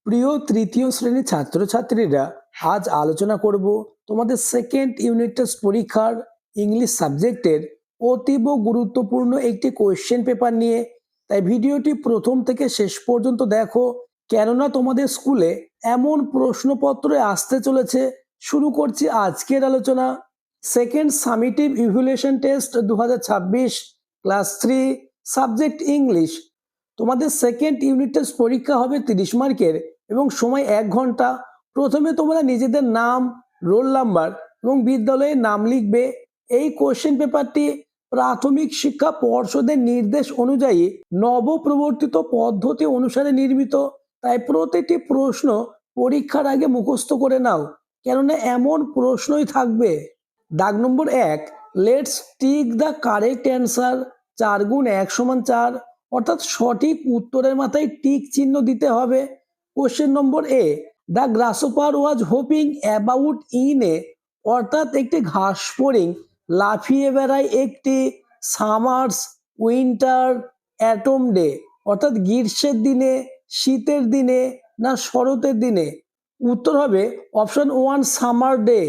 প্রিয় তৃতীয় শ্রেণীর ছাত্রছাত্রীরা, আজ আলোচনা করব তোমাদের সেকেন্ড ইউনিট টেস্ট পরীক্ষার ইংলিশ সাবজেক্টের অতীব গুরুত্বপূর্ণ একটি কোয়েশ্চেন পেপার নিয়ে। তাই ভিডিওটি প্রথম থেকে শেষ পর্যন্ত দেখো, কেননা তোমাদের স্কুলে এমন প্রশ্নপত্র আসতে চলেছে। শুরু করছি আজকের আলোচনা। Second summative evaluation test 2026 class 3 subject English. তোমাদের সেকেন্ড ইউনিট টেস্ট পরীক্ষা হবে 30 মার্কের এবং সময় 1 ঘন্টা। প্রথমে তোমরা নিজেদের নাম, রোল নাম্বার এবং বিদ্যালয়ের নাম লিখবে। এই কোশ্চেন পেপারটি প্রাথমিক শিক্ষা পর্ষদের নির্দেশ অনুযায়ী নবপ্রবর্তিত পদ্ধতি অনুসারে নির্মিত। তাই প্রতিটি প্রশ্ন পরীক্ষার আগে মুখস্থ করে নাও, কেননা এমন প্রশ্নই থাকবে। দাগ নম্বর 1, let's tick the correct answer. 4 গুণ 1 সমান 4, অর্থাৎ সঠিক উত্তরের মাথায় টিক চিহ্ন দিতে হবে। Question number A, the গ্রাসহপার was hoping about in a, অর্থাৎ একটি ঘাস ফড়িং লাফিয়ে বেড়ায় একটি সামার্স, উইন্টার, অ্যাটম ডে, অর্থাৎ গ্রীষ্মের দিনে, শীতের দিনে না শরতের দিনে। উত্তর হবে অপশন 1 সামার ডে,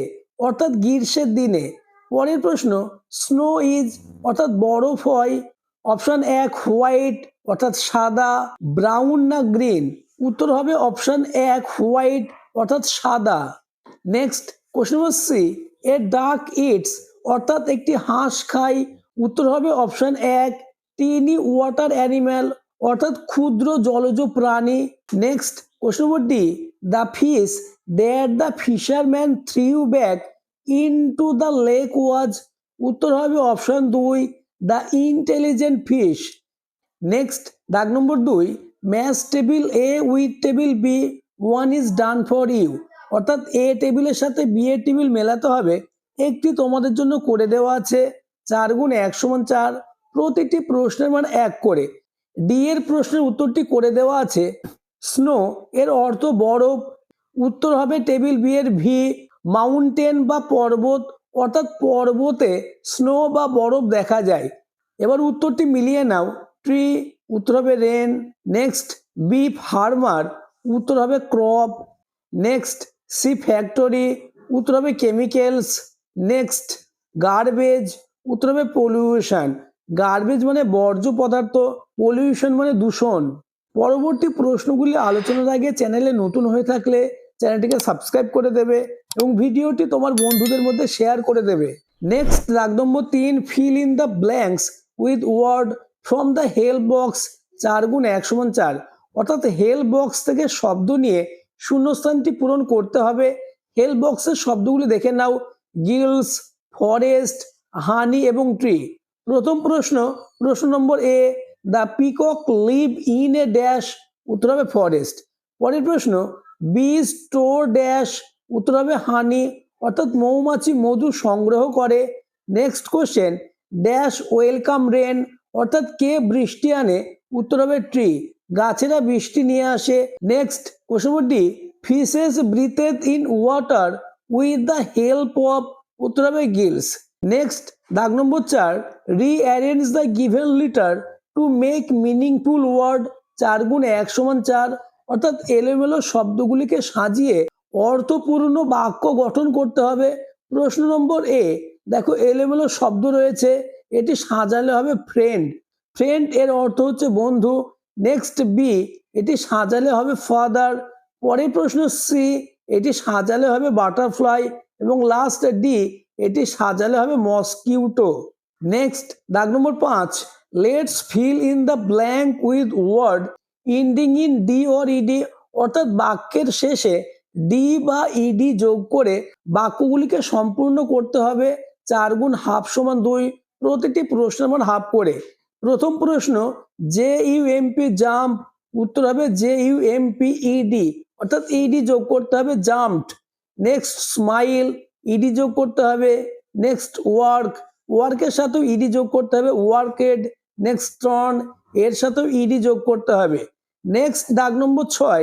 অর্থাৎ গ্রীষ্মের দিনে। পরের প্রশ্ন, স্নো ইজ, অর্থাৎ বরফ হয়। অপশন 1 হোয়াইট, অর্থাৎ সাদা, ব্রাউন না গ্রিন। উত্তর হবে অপশন 1 হোয়াইট, অর্থাৎ সাদা। নেক্সট কোশ্চেন নম্বর সি, এ ডাক ইটস, অর্থাৎ একটি হাঁস খায়। উত্তর হবে অপশন 1 টিনি ওয়াটার অ্যানিম্যাল, অর্থাৎ ক্ষুদ্র জলজ প্রাণী। Next question number D, the fish that the fisherman threw back into the lake was. উত্তর হবে option 2 the intelligent fish. Next দাগ number 2, match table A with table B, one is done for you, অর্থাৎ A টেবিলের সাথে B এর table মেলাতে হবে। একটি তোমাদের জন্য করে দেওয়া আছে। 4 গুণ 1 সমান 4, প্রতিটি প্রশ্নের মান 1 করে। ডি এর প্রশ্নের উত্তরটি করে দেওয়া আছে। স্নো এর অর্থ বরফ। উত্তর হবে টেবিল বি এর ভি। মাউন্টেন বা পর্বত, অর্থাৎ পর্বতে স্নো বা বরফ দেখা যায়। এবার উত্তরটি মিলিয়ে নাও। ট্রি, উত্তর হবে রেন। নেক্সট বি ফার্মার, উত্তর হবে ক্রপ। নেক্সট সি ফ্যাক্টরি, উত্তর হবে কেমিক্যালস। নেক্সট গার্বেজ, উত্তর হবে পলিউশন। গার্বেজ মানে বর্জ্য পদার্থ, পলিউশন মানে দূষণ। পরবর্তী প্রশ্নগুলি আলোচনার আগে চ্যানেলে নতুন হয়ে থাকলে চ্যানেলটিকে সাবস্ক্রাইব করে দেবে এবং ভিডিওটি তোমার বন্ধুদের মধ্যে শেয়ার করে দেবে। নেক্সট দাগ number 3, fill in the blanks with word from the help box. 4 গুণ 1 সমান 4, অর্থাৎ হেল্প বক্স থেকে শব্দ নিয়ে শূন্যস্থানটি পূরণ করতে হবে। হেল্প বক্সের শব্দগুলি দেখে নাও। গিলস, ফরেস্ট, হানি এবং ট্রি। প্রথম প্রশ্ন, প্রশ্ন number A, the peacock live in a dash. উত্তর হবে ফরেস্ট। পরের প্রশ্ন, বি স্টোর ড্যাশ। উত্তর হবে হানি, অর্থাৎ মৌমাছি মধু সংগ্রহ করে। Next question, dash welcome rain, অর্থাৎ কে বৃষ্টি আনে। উত্তর হবে ট্রি, গাছেরা বৃষ্টি নিয়ে আসে। Next question number D, fishes breathed in water with the help of. উত্তর হবে গিলস। নেক্সট দাগ number 4, rearrange the given letter to make meaningful word. 4 গুণ 1 সমান 4, অর্থাৎ এলোমেলো শব্দগুলিকে সাজিয়ে অর্থপূর্ণ বাক্য গঠন করতে হবে। প্রশ্ন নম্বর এ, দেখো এলোমেলো শব্দ রয়েছে, এটি সাজালে হবে ফ্রেন্ড। ফ্রেন্ড এর অর্থ হচ্ছে বন্ধু। নেক্সট বি, এটি সাজালে হবে ফাদার। পরের প্রশ্ন সি, এটি সাজালে হবে বাটারফ্লাই। এবং লাস্ট ডি, এটি সাজালে হবে মসকিউটো। নেক্সট দাগ number 5, let's fill in the blank with word ending in D or ED, অর্থাৎ বাক্যের শেষে ডি বা ইডি যোগ করে বাক্যগুলিকে সম্পূর্ণ করতে হবে। 4 গুণ হাফ সমান 2, প্রতিটি প্রশ্নের মান হাফ করে। প্রথম প্রশ্ন, J U M P jump. উত্তর হবে J U M P ED, অর্থাৎ ইডি যোগ করতে হবে জাম্পড। নেক্সট স্মাইল, ইডি যোগ করতে হবে। নেক্সট ওয়ার্ক, ওয়ার্কের সাথেও ইডি যোগ করতে হবে ওয়ার্কেড। নেক্সট টার্ন, এর সাথেও ইডি যোগ করতে হবে। নেক্সট দাগ নম্বর 6,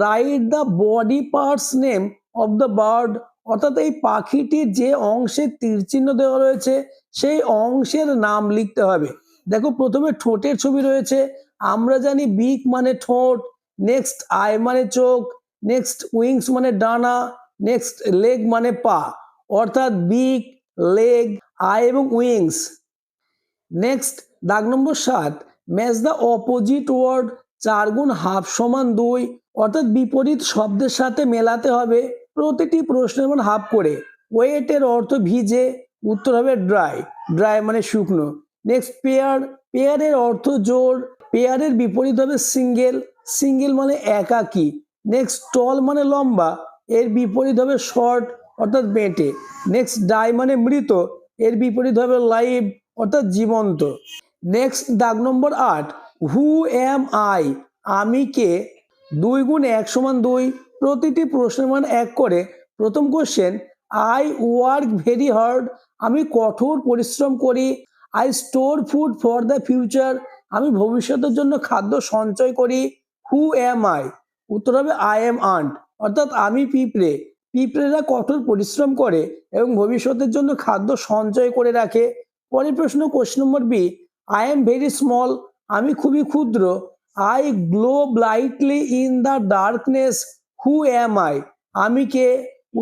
write the body parts name of the bird, অর্থাৎ এই পাখিটির যে অংশে তীর চিহ্ন দেওয়া রয়েছে সেই অংশের নাম লিখতে হবে। দেখো প্রথমে ঠোঁটের ছবি রয়েছে, আমরা জানি বিক মানে ঠোঁট। নেক্সট আই মানে চোখ, নেক্সট উইংস মানে ডানা, নেক্সট লেগ মানে পা, অর্থাৎ বিগ, লেগ, আই এবং উইংস। নেক্সট দাগ নম্বর 7, ম্যাচ দ্য অপোজিট ওয়ার্ড, 4 গুণ হাফ সমান 2, অর্থাৎ বিপরীত শব্দের সাথে মেলাতে হবে প্রতিটি প্রশ্নের মান হাফ করে। ওয়েটের অর্থ ভিজে, উত্তর হবে ড্রাই, ড্রাই মানে শুকনো। নেক্সট পেয়ার, পেয়ারের অর্থ জোড়, পেয়ারের বিপরীত হবে সিঙ্গেল, সিঙ্গেল মানে একাকী। নেক্সট টল মানে লম্বা, এর বিপরীত হবে শর্ট অর্থাৎ বেঁটে। নেক্সট ডাই মানে মৃত, এর বিপরীত হবে লাইভ অর্থাৎ জীবন্ত। নেক্সট দাগ নম্বর 8, হু এম আই, আমি কে, 2 গুণ 1 সমান 2, প্রতিটি প্রশ্নের মান 1 করে। প্রথম question, I work very hard, আমি কঠোর পরিশ্রম করি। I store food for the future, আমি ভবিষ্যতের জন্য খাদ্য সঞ্চয় করি। হু এম আই, উত্তর হবে আই এম আন্ট, অর্থাৎ আমি পিঁপড়ে। পিঁপড়েরা কঠোর পরিশ্রম করে এবং ভবিষ্যতের জন্য খাদ্য সঞ্চয় করে রাখে। পরের প্রশ্ন, question number B, I am very small, আমি খুবই ক্ষুদ্র। I glow brightly in the darkness, who am I, আমি কে,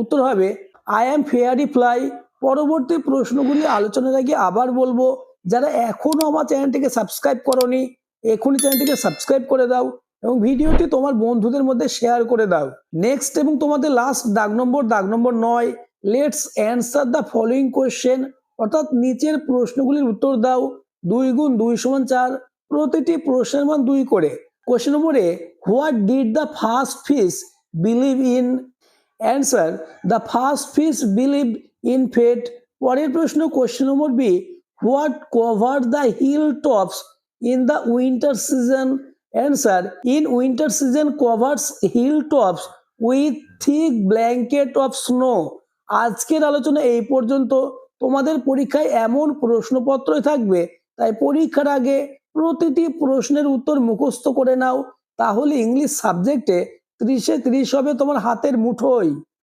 উত্তর হবে আই এম ফেয়ারি ফ্লাই। পরবর্তী প্রশ্নগুলি আলোচনার আগে আবার বলবো, যারা এখনো আমার চ্যানেলটিকে সাবস্ক্রাইব করোনি, এখনই চ্যানেলটিকে সাবস্ক্রাইব করে দাও এবং ভিডিওটি তোমার বন্ধুদের মধ্যে শেয়ার করে দাও। নেক্সট এবং তোমাদের লাস্ট দাগ নম্বর 9, let's answer the following question, অর্থাৎ নিচের প্রশ্নগুলির উত্তর দাও। 2 গুণ 2 সমান 4, প্রতিটি প্রশ্নের মান 2 করে। Question number A, what did the first fish believe in, answer the first fish believe in fate. পরের প্রশ্ন, question number B, what cover the hill tops in the winter season, answer in winter season covers hill tops with thick blanket of snow. আজকের আলোচনা এই পর্যন্ত। তোমাদের পরীক্ষায় এমন প্রশ্নপত্রই থাকবে, তাই পরীক্ষার আগে প্রতিটি প্রশ্নের উত্তর মুখস্থ করে নাও, তাহলে ইংলিশ সাবজেক্টে 30-এ 30 হবে তোমার হাতের মুঠোয়।